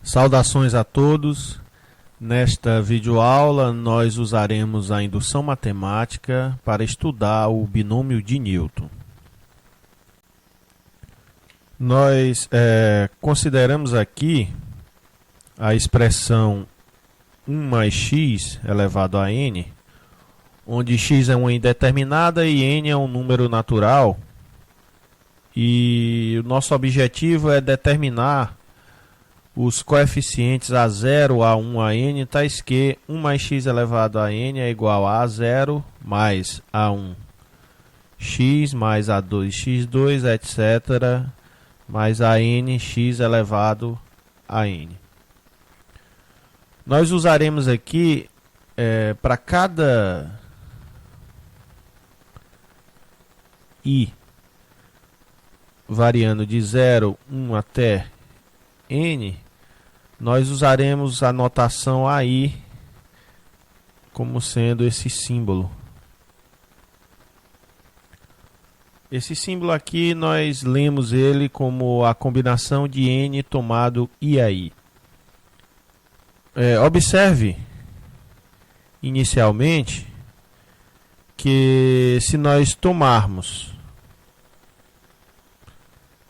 Saudações a todos. Nesta videoaula nós usaremos a indução matemática para estudar o binômio de Newton. Nós consideramos aqui a expressão 1 mais x elevado a n, onde x é uma indeterminada e n é um número natural. E o nosso objetivo é determinar os coeficientes A0, A1, A_n, tais que 1 mais x elevado a n é igual a A0 mais A1x mais A2x2, etc., mais a n x elevado a n. Nós usaremos aqui, para cada i variando de 0, 1 até n, nós usaremos a notação AI como sendo esse símbolo. Esse símbolo aqui nós lemos ele como a combinação de n tomado IAI. Observe inicialmente que se nós tomarmos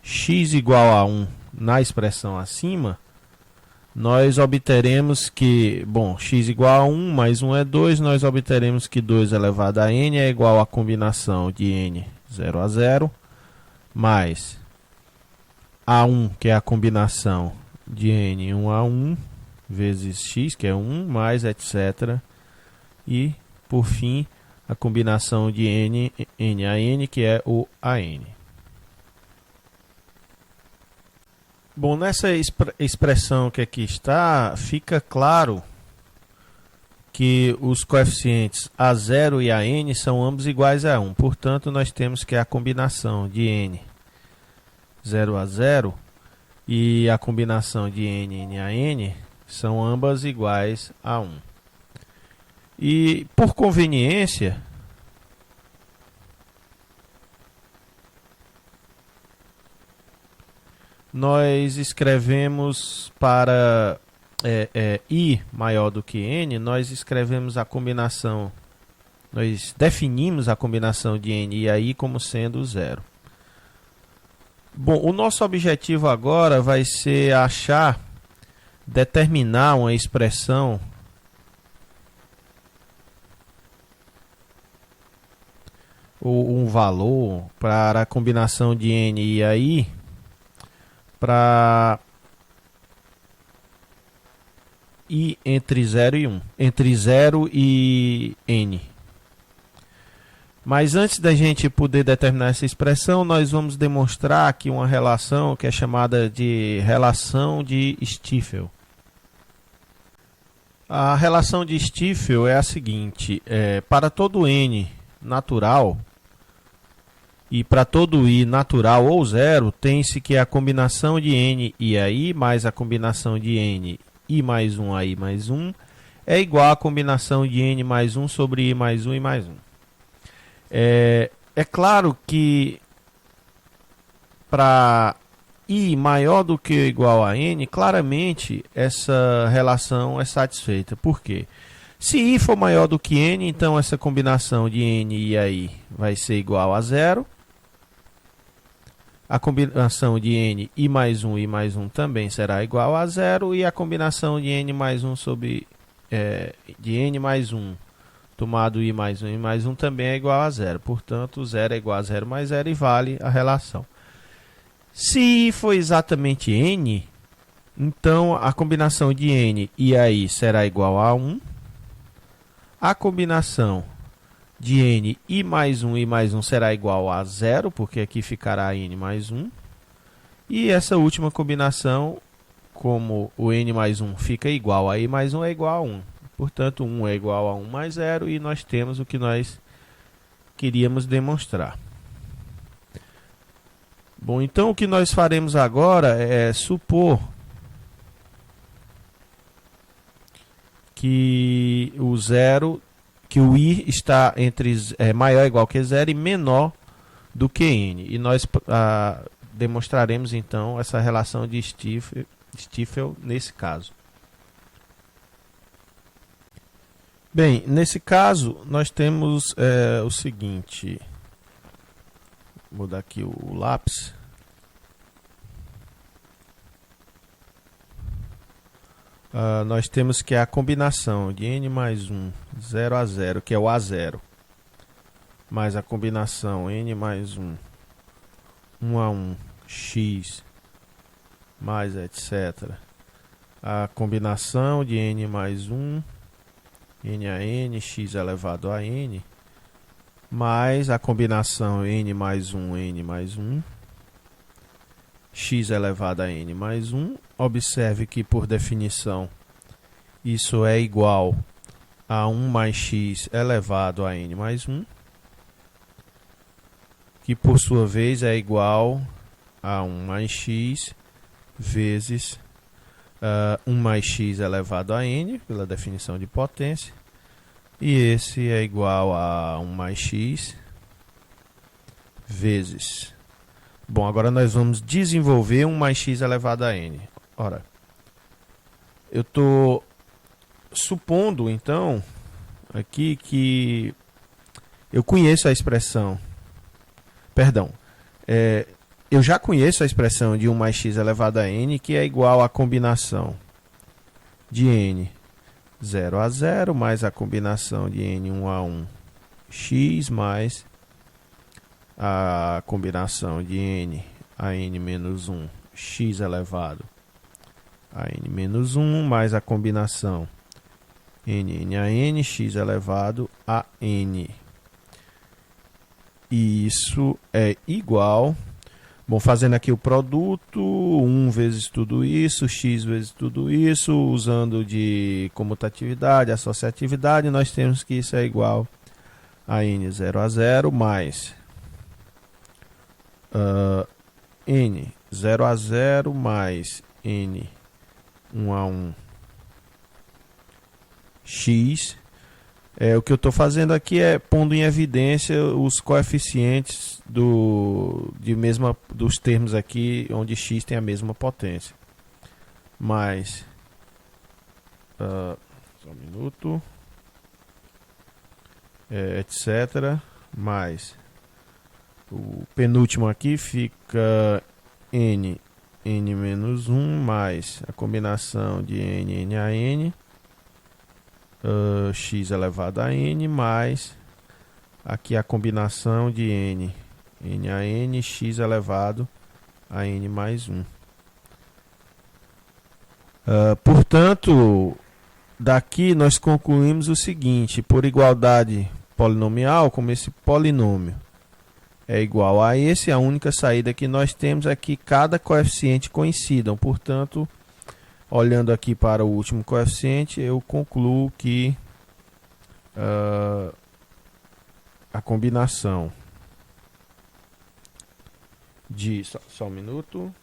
x igual a 1 na expressão acima, nós obteremos que, x igual a 1 mais 1 é 2, nós obteremos que 2 elevado a n é igual à combinação de n 0 a 0, mais a1, que é a combinação de n 1 a 1, vezes x, que é 1, mais etc. E, por fim, a combinação de n a n, que é o an. Bom, nessa expressão que aqui está, fica claro que os coeficientes A0 e AN são ambos iguais a 1. Portanto, nós temos que a combinação de n 0 a 0 e a combinação de n a n são ambas iguais a 1. E, por conveniência, nós escrevemos para i maior do que n, nós escrevemos a combinação, nós definimos a combinação de n e a i como sendo 0. Bom, o nosso objetivo agora vai ser determinar uma expressão ou um valor para a combinação de n e a i para i entre 0 e 1, entre 0 e n. Mas antes da gente poder determinar essa expressão, nós vamos demonstrar aqui uma relação que é chamada de relação de Stiefel. A relação de Stiefel é a seguinte: para todo n natural e para todo i natural ou zero, tem-se que a combinação de n e a i mais a combinação de n i mais 1 a i mais 1 é igual à combinação de n mais 1 sobre i mais 1 e mais 1. É claro que para i maior do que ou igual a n, claramente essa relação é satisfeita. Por quê? Se i for maior do que n, então essa combinação de n e a i vai ser igual a 0. A combinação de n i mais 1 e mais 1 também será igual a 0. E a combinação de n mais 1 sobre de n mais 1 tomado i mais 1 e mais 1 também é igual a 0. Portanto, 0 é igual a 0 mais 0 e vale a relação. Se i for exatamente n, então a combinação de n e a i será igual a 1. A combinação de n i mais 1 e mais 1 será igual a 0, porque aqui ficará n mais 1. E essa última combinação, como o n mais 1 fica igual a i mais 1, é igual a 1. Portanto, 1 é igual a 1 mais 0 e nós temos o que nós queríamos demonstrar. Bom, então o que nós faremos agora é supor que o i está entre maior ou igual que 0 e menor do que n. E nós demonstraremos então essa relação de Stiefel Stiefel nesse caso. Bem, nesse caso nós temos o seguinte, vou mudar aqui o lápis. Nós temos que a combinação de n mais 1, 0 a 0, que é o A0, mais a combinação n mais 1, 1 a 1, x, mais etc. A combinação de n mais 1, n a n, x elevado a n, mais a combinação n mais 1, n mais 1, x elevado a n mais 1. Observe que, por definição, isso é igual a 1 mais x elevado a n mais 1, que, por sua vez, é igual a 1 mais x vezes 1 mais x elevado a n, pela definição de potência, e esse é igual a 1 mais x vezes... Bom, agora nós vamos desenvolver 1 mais x elevado a n. Ora, eu estou supondo, então, aqui que eu conheço a expressão... Perdão, eu já conheço a expressão de 1 mais x elevado a n, que é igual à combinação de n 0 a 0, mais a combinação de n 1 a 1, x, mais a combinação de n a n menos 1, x elevado a n menos 1, mais a combinação n a n, x elevado a n. E isso é igual... Bom, fazendo aqui o produto, 1 vezes tudo isso, x vezes tudo isso, usando de comutatividade, associatividade, nós temos que isso é igual a n 0 a 0 mais n 0 a 0 mais n 1 a 1 x. O que eu estou fazendo aqui é pondo em evidência os coeficientes dos termos aqui, onde x tem a mesma potência. Mais, só um minuto, etc. Mais, o penúltimo aqui fica n menos 1, mais a combinação de n a n, x elevado a n, mais aqui a combinação de n a n, x elevado a n mais 1. Portanto, daqui nós concluímos o seguinte: por igualdade polinomial, como esse polinômio é igual a esse, a única saída que nós temos é que cada coeficiente coincidam. Portanto, olhando aqui para o último coeficiente, eu concluo que a combinação de... Só um minuto.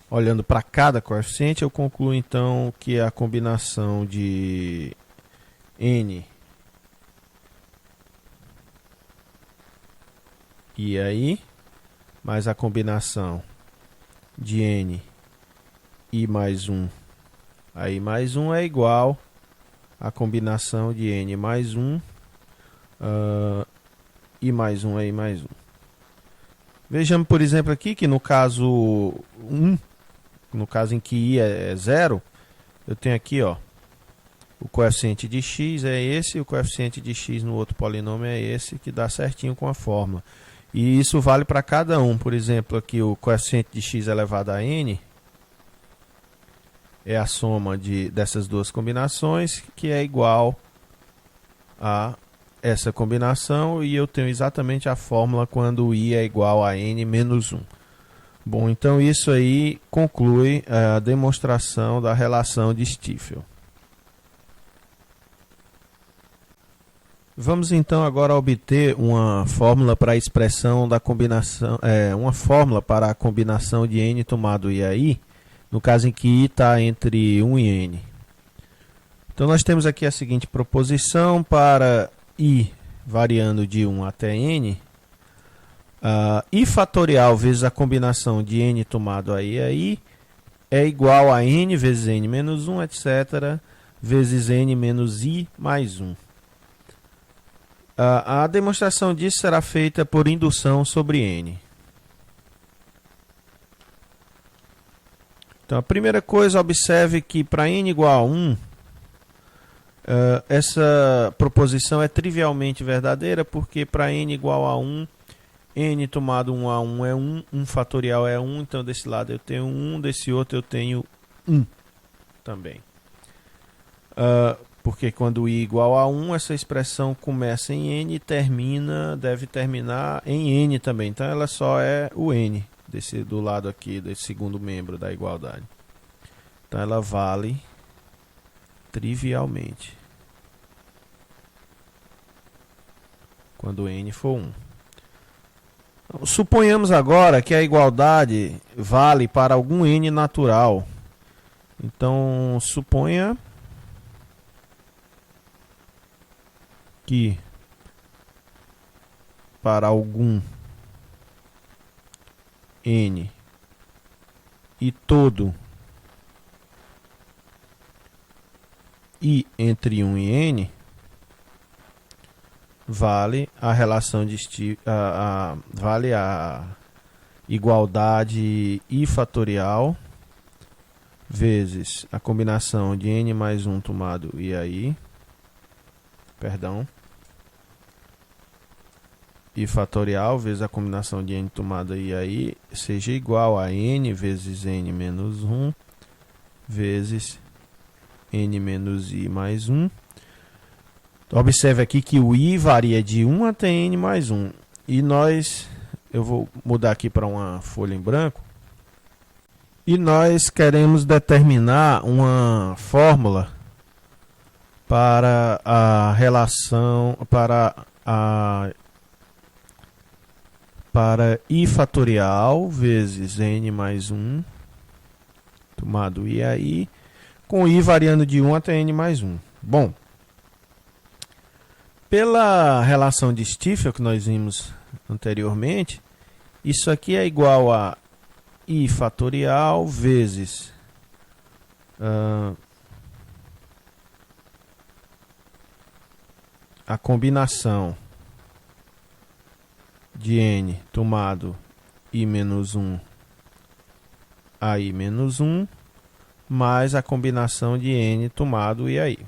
Olhando para cada coeficiente, eu concluo então que a combinação de n e aí, mais a combinação de n e mais 1, aí mais 1 é igual a combinação de n mais 1 e mais 1 aí mais 1. Vejamos, por exemplo, aqui que no caso 1, no caso em que i é 0, eu tenho aqui, ó, o coeficiente de x é esse, e o coeficiente de x no outro polinômio é esse, que dá certinho com a fórmula. E isso vale para cada um. Por exemplo, aqui o coeficiente de x elevado a n é a soma dessas duas combinações, que é igual a essa combinação, e eu tenho exatamente a fórmula quando i é igual a n menos 1. Bom, então isso aí conclui a demonstração da relação de Stiefel. Vamos então agora obter uma fórmula para a expressão da combinação, uma fórmula para a combinação de n tomado i a i, no caso em que i está entre 1 e n. Então nós temos aqui a seguinte proposição: para i variando de 1 até n, I fatorial vezes a combinação de n tomado a i é igual a n vezes n menos 1, etc., vezes n menos i mais 1. A demonstração disso será feita por indução sobre n. Então, a primeira coisa, observe que para n igual a 1, essa proposição é trivialmente verdadeira, porque para n igual a 1, n tomado 1 a 1 é 1, 1 fatorial é 1, então desse lado eu tenho 1, desse outro eu tenho 1 também. Porque quando i igual a 1, essa expressão começa em n e deve terminar em n também. Então ela só é o n do lado aqui, desse segundo membro da igualdade. Então ela vale trivialmente quando n for 1. Suponhamos agora que a igualdade vale para algum n natural. Então suponha que para algum n e todo i entre 1 e n vale a relação de vale a igualdade i fatorial vezes a combinação de n mais 1 tomado i aí, i fatorial vezes a combinação de n tomado i aí seja igual a n vezes n menos 1 vezes n menos i mais 1. Observe aqui que o i varia de 1 até n mais 1. E eu vou mudar aqui para uma folha em branco. E nós queremos determinar uma fórmula para a relação, para i fatorial vezes n mais 1, tomado i aí, com i variando de 1 até n mais 1. Bom, pela relação de Stiefel que nós vimos anteriormente, isso aqui é igual a i fatorial vezes a combinação de n tomado i menos 1 a i menos 1 mais a combinação de n tomado i aí.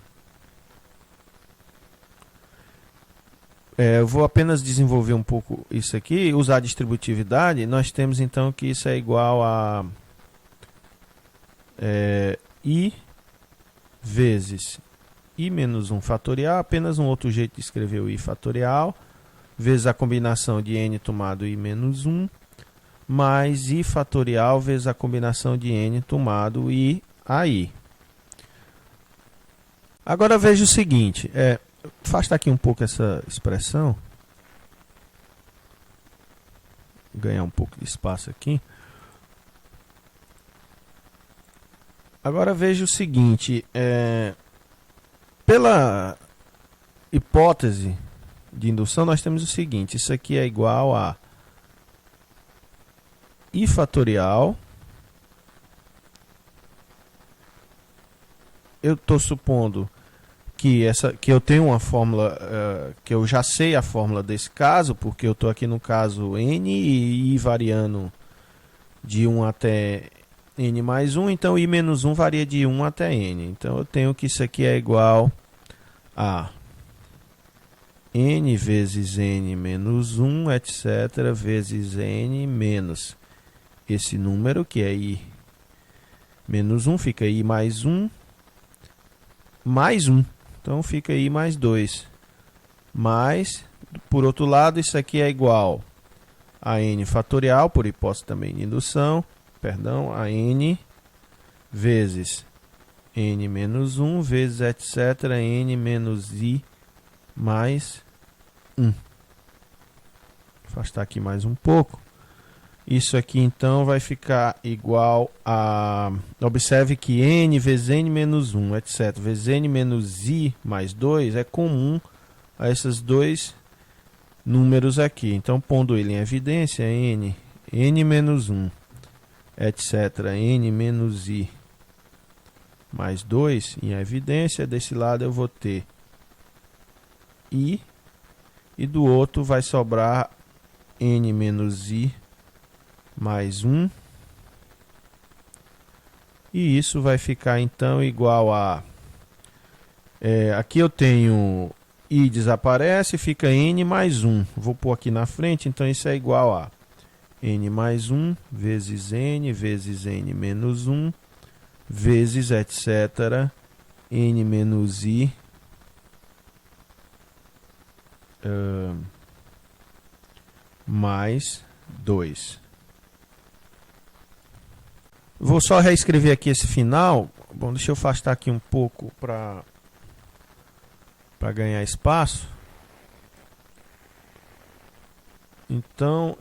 Eu vou apenas desenvolver um pouco isso aqui, usar a distributividade. Nós temos então que isso é igual a i vezes i menos 1 fatorial, apenas um outro jeito de escrever o i fatorial, vezes a combinação de n tomado i menos 1, mais i fatorial vezes a combinação de n tomado i a i. Agora veja o seguinte, afastar aqui um pouco essa expressão, ganhar um pouco de espaço aqui. Agora veja o seguinte, pela hipótese de indução nós temos o seguinte, isso aqui é igual a i fatorial, eu estou supondo que eu tenho uma fórmula, que eu já sei a fórmula desse caso, porque eu estou aqui no caso n e i variando de 1 até n mais 1, então i menos 1 varia de 1 até n. Então eu tenho que isso aqui é igual a n vezes n menos 1, etc., vezes n menos esse número, que é i menos 1, fica i mais 1, mais 1. Então fica i mais 2. Mas, por outro lado, isso aqui é igual a n fatorial, por hipótese também de indução, a n vezes n menos 1 vezes, etc., n menos i mais 1. Vou afastar aqui mais um pouco. Isso aqui, então, vai ficar igual a... Observe que n vezes n menos 1, etc., vezes n menos i mais 2 é comum a esses dois números aqui. Então, pondo ele em evidência, n menos 1, etc., n menos i mais 2 em evidência. Desse lado eu vou ter i, e do outro vai sobrar n menos i mais 1. E isso vai ficar então igual a... aqui eu tenho i desaparece, fica n mais 1. Vou pôr aqui na frente, então isso é igual a n mais 1 vezes n menos 1 vezes etc. n menos i mais 2. Vou só reescrever aqui esse final. Bom, deixa eu afastar aqui um pouco para ganhar espaço. Então,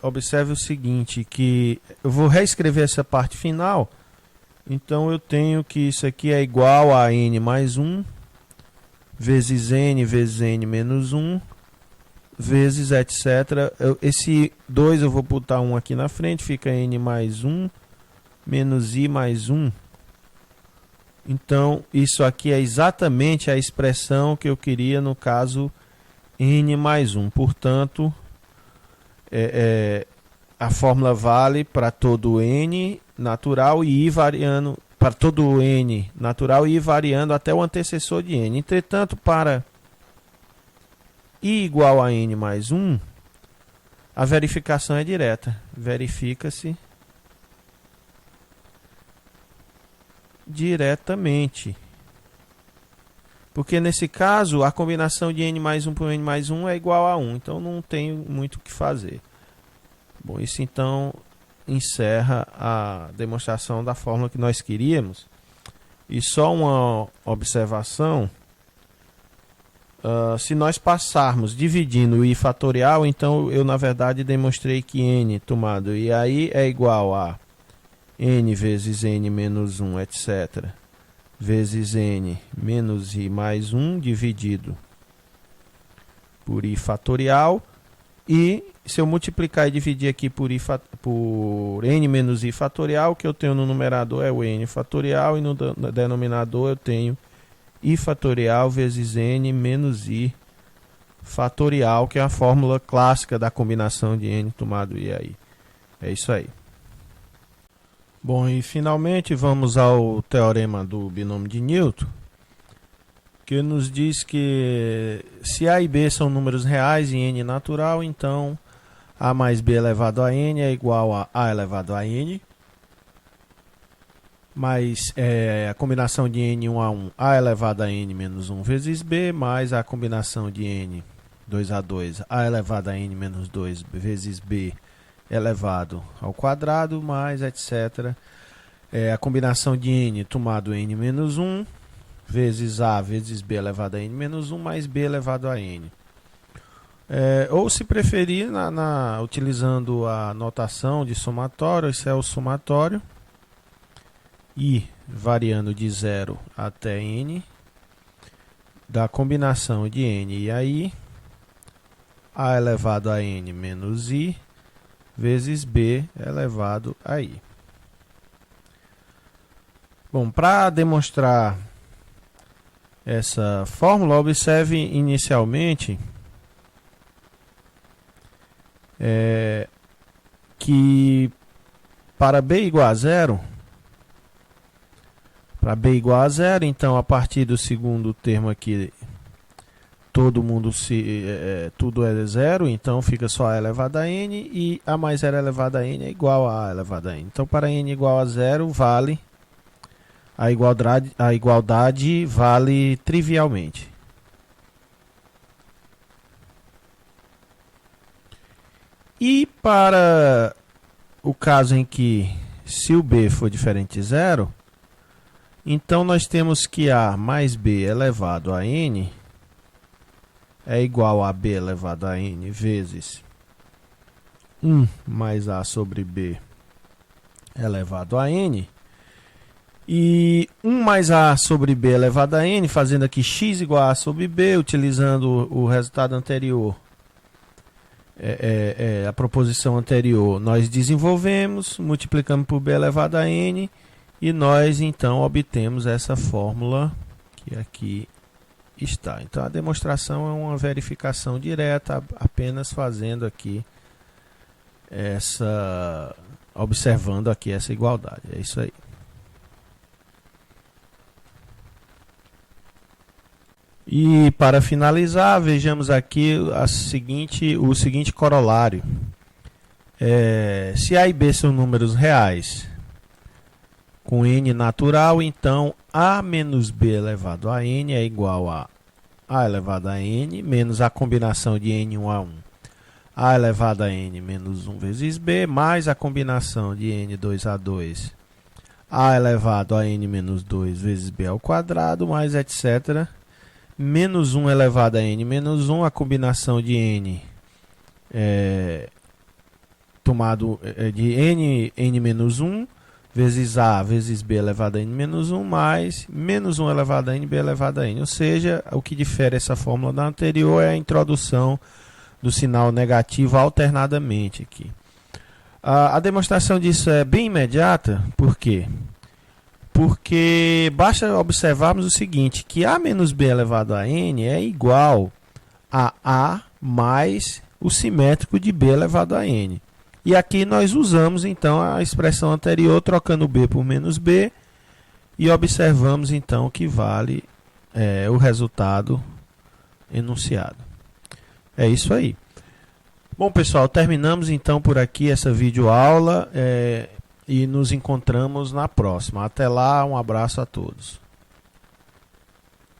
observe o seguinte, que eu vou reescrever essa parte final. Então, eu tenho que isso aqui é igual a n mais 1 vezes n menos 1 vezes etc. Esse 2 eu vou botar 1 aqui na frente, fica n mais 1 menos i mais 1. Então, isso aqui é exatamente a expressão que eu queria no caso n mais 1. Portanto, a fórmula vale para todo n natural e i variando, para todo n natural e i variando até o antecessor de n. Entretanto, para i igual a n mais 1, a verificação é direta. Verifica-se diretamente. Porque nesse caso, a combinação de n mais 1 por n mais 1 é igual a 1. Então, não tenho muito o que fazer. Bom, isso então encerra a demonstração da fórmula que nós queríamos. E só uma observação. Se nós passarmos dividindo o i fatorial, então eu na verdade demonstrei que n tomado e aí é igual a n vezes n menos 1, etc., vezes n menos i mais 1 dividido por i fatorial. E se eu multiplicar e dividir aqui por n menos i fatorial, o que eu tenho no numerador é o n fatorial, e no denominador eu tenho i fatorial vezes n menos i fatorial, que é a fórmula clássica da combinação de n tomado i aí. É isso aí. Bom, e finalmente vamos ao teorema do binômio de Newton, que nos diz que se a e b são números reais em n natural, então a mais b elevado a n é igual a elevado a n, mais a combinação de n 1 a 1, a elevado a n menos 1 vezes b, mais a combinação de n 2 a 2, a elevado a n menos 2 vezes b elevado ao quadrado, mais etc. A combinação de n tomado n menos 1 vezes a vezes b elevado a n menos 1 mais b elevado a n. Ou se preferir, utilizando a notação de somatório, isso é o somatório, i variando de 0 até n, da combinação de n e a elevado a n menos i, vezes b elevado a i. Bom, para demonstrar essa fórmula, observe inicialmente que para b igual a 0, então a partir do segundo termo aqui, tudo é 0, então fica só a elevado a n, e a mais 0 elevado a n é igual a elevado a n. Então, para n igual a 0, vale a igualdade vale trivialmente. E para o caso em que se o b for diferente de 0, então nós temos que a mais b elevado a n é igual a b elevado a n vezes 1 mais a sobre b elevado a n. E 1 mais a sobre b elevado a n, fazendo aqui x igual a sobre b, utilizando o resultado anterior, a proposição anterior nós desenvolvemos, multiplicamos por b elevado a n, e nós então obtemos essa fórmula que aqui está. Então a demonstração é uma verificação direta, apenas fazendo aqui observando aqui essa igualdade. É isso aí. E para finalizar, vejamos aqui o seguinte corolário. Se A e B são números reais com n natural, então A menos B elevado a n é igual a A elevado a n menos a combinação de n1 a 1. A elevado a n menos 1 vezes B, mais a combinação de n2 a 2. A elevado a n menos 2 vezes B ao quadrado, mais etc. Menos 1 elevado a n menos 1, a combinação de n tomado de n menos 1 vezes a vezes b elevado a n menos 1 mais menos 1 elevado a n b elevado a n. Ou seja, o que difere essa fórmula da anterior é a introdução do sinal negativo alternadamente aqui. A demonstração disso é bem imediata. Por quê? Porque basta observarmos o seguinte, que a menos b elevado a n é igual a mais o simétrico de b elevado a n. E aqui nós usamos então a expressão anterior, trocando b por menos b, e observamos então que vale o resultado enunciado. É isso aí. Bom, pessoal, terminamos então por aqui essa videoaula. E nos encontramos na próxima. Até lá, um abraço a todos.